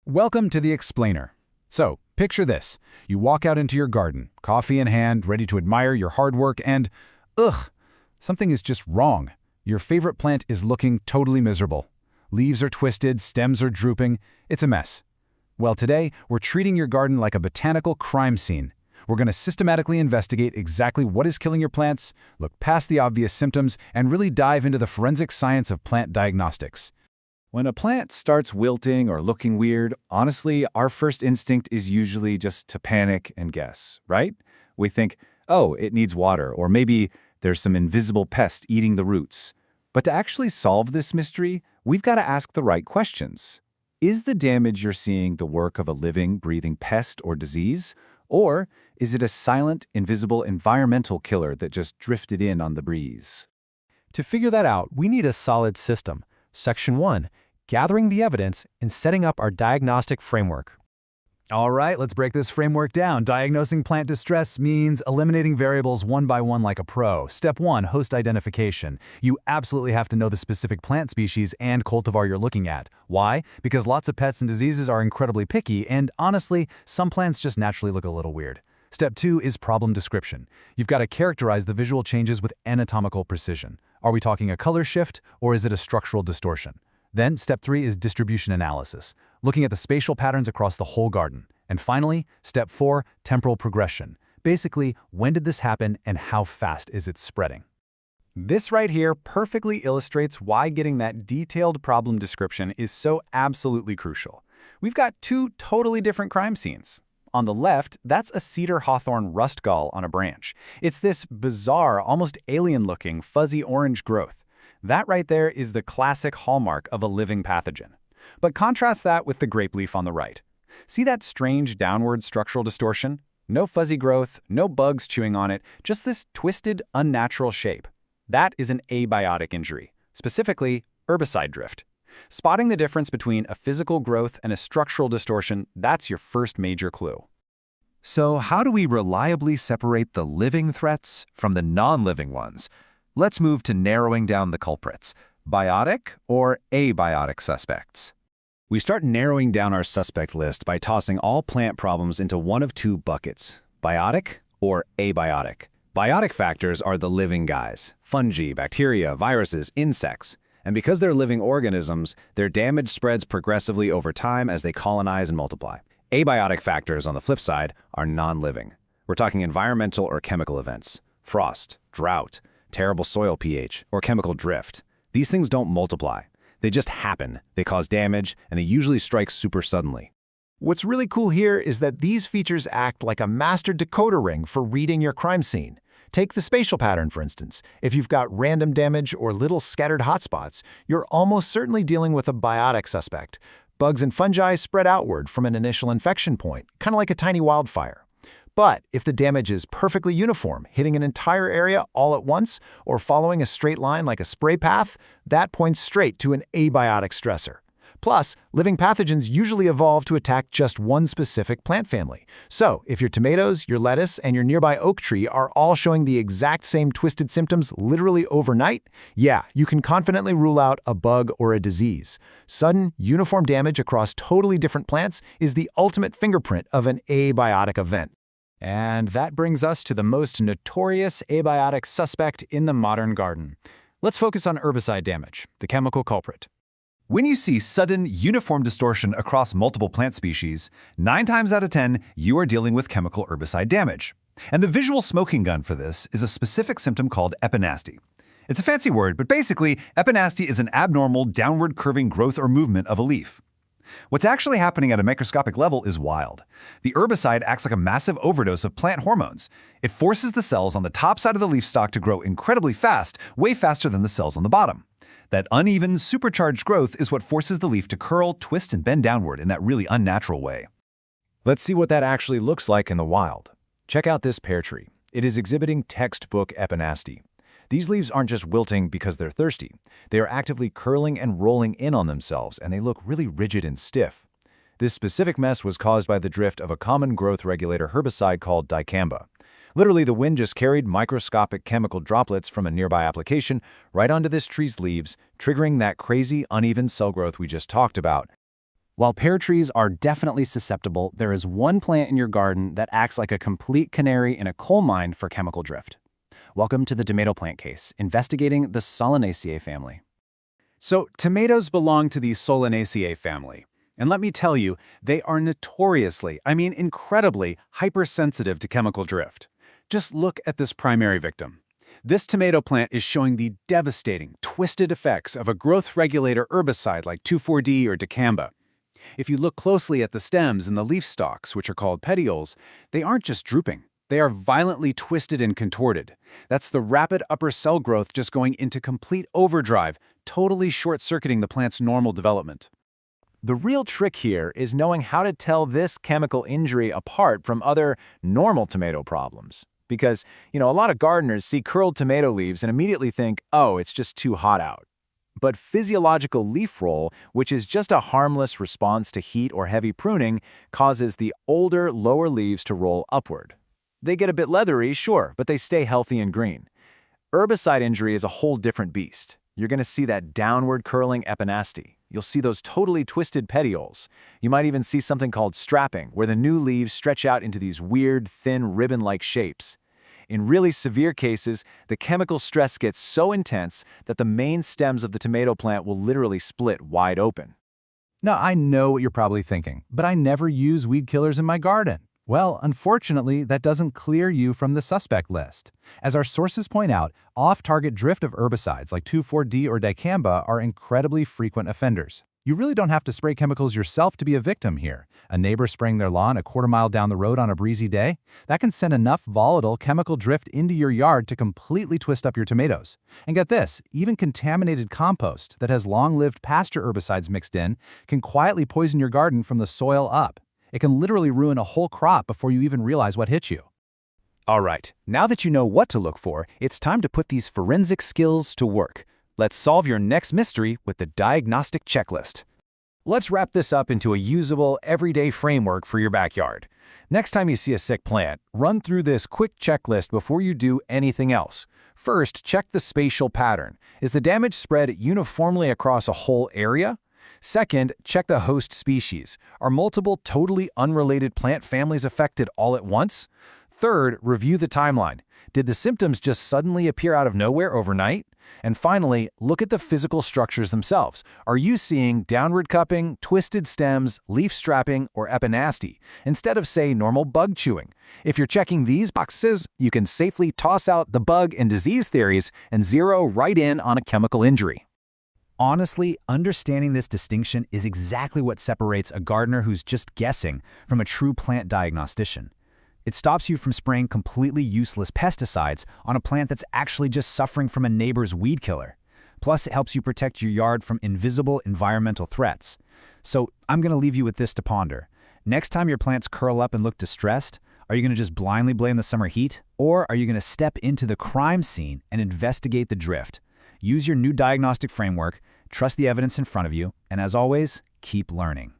Welcome to the Explainer. So, picture this. You walk out into your garden, coffee in hand, ready to admire your hard work, and something is just wrong. Your favorite plant is looking totally miserable. Leaves are twisted, stems are drooping. It's a mess. Well, today, we're treating your garden like a botanical crime scene. We're going to systematically investigate exactly what is killing your plants, look past the obvious symptoms, and really dive into the forensic science of plant diagnostics. When a plant starts wilting or looking weird, honestly, our first instinct is usually just to panic and guess, right? We think, oh, it needs water, or maybe there's some invisible pest eating the roots. But to actually solve this mystery, we've got to ask the right questions. Is the damage you're seeing the work of a living, breathing pest or disease? Or is it a silent, invisible environmental killer that just drifted in on the breeze? To figure that out, we need a solid system. Section 1. Gathering the evidence and setting up our diagnostic framework. All right, let's break this framework down. Diagnosing plant distress means eliminating variables one by one like a pro. Step 1, host identification. You absolutely have to know the specific plant species and cultivar you're looking at. Why? Because lots of pests and diseases are incredibly picky, and honestly, some plants just naturally look a little weird. Step 2 is problem description. You've got to characterize the visual changes with anatomical precision. Are we talking a color shift, or is it a structural distortion? Then, step 3 is distribution analysis, looking at the spatial patterns across the whole garden. And finally, step 4, temporal progression. Basically, when did this happen and how fast is it spreading? This right here perfectly illustrates why getting that detailed problem description is so absolutely crucial. We've got two totally different crime scenes. On the left, that's a cedar hawthorn rust gall on a branch. It's this bizarre, almost alien-looking, fuzzy orange growth. That right there is the classic hallmark of a living pathogen. But contrast that with the grape leaf on the right. See that strange downward structural distortion? No fuzzy growth, no bugs chewing on it, just this twisted, unnatural shape. That is an abiotic injury, specifically herbicide drift. Spotting the difference between a physical growth and a structural distortion, that's your first major clue. So how do we reliably separate the living threats from the non-living ones? Let's move to narrowing down the culprits, biotic or abiotic suspects. We start narrowing down our suspect list by tossing all plant problems into one of two buckets, biotic or abiotic. Biotic factors are the living guys, fungi, bacteria, viruses, insects. And because they're living organisms, their damage spreads progressively over time as they colonize and multiply. Abiotic factors, on the flip side, are non-living. We're talking environmental or chemical events, frost, drought, terrible soil pH, or chemical drift. These things don't multiply. They just happen, they cause damage, and they usually strike super suddenly. What's really cool here is that these features act like a master decoder ring for reading your crime scene. Take the spatial pattern, for instance. If you've got random damage or little scattered hotspots, you're almost certainly dealing with a biotic suspect. Bugs and fungi spread outward from an initial infection point, kind of like a tiny wildfire. But if the damage is perfectly uniform, hitting an entire area all at once, or following a straight line like a spray path, that points straight to an abiotic stressor. Plus, living pathogens usually evolve to attack just one specific plant family. So, if your tomatoes, your lettuce, and your nearby oak tree are all showing the exact same twisted symptoms literally overnight, yeah, you can confidently rule out a bug or a disease. Sudden, uniform damage across totally different plants is the ultimate fingerprint of an abiotic event. And that brings us to the most notorious abiotic suspect in the modern garden. Let's focus on herbicide damage, the chemical culprit. When you see sudden, uniform distortion across multiple plant species, 9 times out of 10, you are dealing with chemical herbicide damage. And the visual smoking gun for this is a specific symptom called epinasty. It's a fancy word, but basically, epinasty is an abnormal, downward curving growth or movement of a leaf. What's actually happening at a microscopic level is wild. The herbicide acts like a massive overdose of plant hormones. It forces the cells on the top side of the leaf stalk to grow incredibly fast, way faster than the cells on the bottom. That uneven, supercharged growth is what forces the leaf to curl, twist, and bend downward in that really unnatural way. Let's see what that actually looks like in the wild. Check out this pear tree. It is exhibiting textbook epinasty. These leaves aren't just wilting because they're thirsty. They are actively curling and rolling in on themselves, and they look really rigid and stiff. This specific mess was caused by the drift of a common growth regulator herbicide called dicamba. Literally, the wind just carried microscopic chemical droplets from a nearby application right onto this tree's leaves, triggering that crazy, uneven cell growth we just talked about. While pear trees are definitely susceptible, there is one plant in your garden that acts like a complete canary in a coal mine for chemical drift. Welcome to the tomato plant case, investigating the Solanaceae family. So, tomatoes belong to the Solanaceae family. And let me tell you, they are notoriously, incredibly, hypersensitive to chemical drift. Just look at this primary victim. This tomato plant is showing the devastating, twisted effects of a growth regulator herbicide like 2,4-D or dicamba. If you look closely at the stems and the leaf stalks, which are called petioles, they aren't just drooping. They are violently twisted and contorted. That's the rapid upper cell growth just going into complete overdrive, totally short-circuiting the plant's normal development. The real trick here is knowing how to tell this chemical injury apart from other normal tomato problems. Because, a lot of gardeners see curled tomato leaves and immediately think, oh, it's just too hot out. But physiological leaf roll, which is just a harmless response to heat or heavy pruning, causes the older, lower leaves to roll upward. They get a bit leathery, sure, but they stay healthy and green. Herbicide injury is a whole different beast. You're going to see that downward curling epinasty. You'll see those totally twisted petioles. You might even see something called strapping, where the new leaves stretch out into these weird, thin, ribbon-like shapes. In really severe cases, the chemical stress gets so intense that the main stems of the tomato plant will literally split wide open. Now, I know what you're probably thinking, but I never use weed killers in my garden. Well, unfortunately, that doesn't clear you from the suspect list. As our sources point out, off-target drift of herbicides like 2,4-D or dicamba are incredibly frequent offenders. You really don't have to spray chemicals yourself to be a victim here. A neighbor spraying their lawn a quarter-mile down the road on a breezy day? That can send enough volatile chemical drift into your yard to completely twist up your tomatoes. And get this, even contaminated compost that has long-lived pasture herbicides mixed in can quietly poison your garden from the soil up. It can literally ruin a whole crop before you even realize what hit you. All right, now that you know what to look for, it's time to put these forensic skills to work. Let's solve your next mystery with the diagnostic checklist. Let's wrap this up into a usable, everyday framework for your backyard. Next time you see a sick plant, run through this quick checklist before you do anything else. First, check the spatial pattern. Is the damage spread uniformly across a whole area? Second, check the host species. Are multiple totally unrelated plant families affected all at once? Third, review the timeline. Did the symptoms just suddenly appear out of nowhere overnight? And finally, look at the physical structures themselves. Are you seeing downward cupping, twisted stems, leaf strapping, or epinasty, instead of, say, normal bug chewing? If you're checking these boxes, you can safely toss out the bug and disease theories and zero right in on a chemical injury. Honestly, understanding this distinction is exactly what separates a gardener who's just guessing from a true plant diagnostician. It stops you from spraying completely useless pesticides on a plant that's actually just suffering from a neighbor's weed killer. Plus, it helps you protect your yard from invisible environmental threats. So, I'm going to leave you with this to ponder. Next time your plants curl up and look distressed, are you going to just blindly blame the summer heat? Or are you going to step into the crime scene and investigate the drift? Use your new diagnostic framework, trust the evidence in front of you, and as always, keep learning.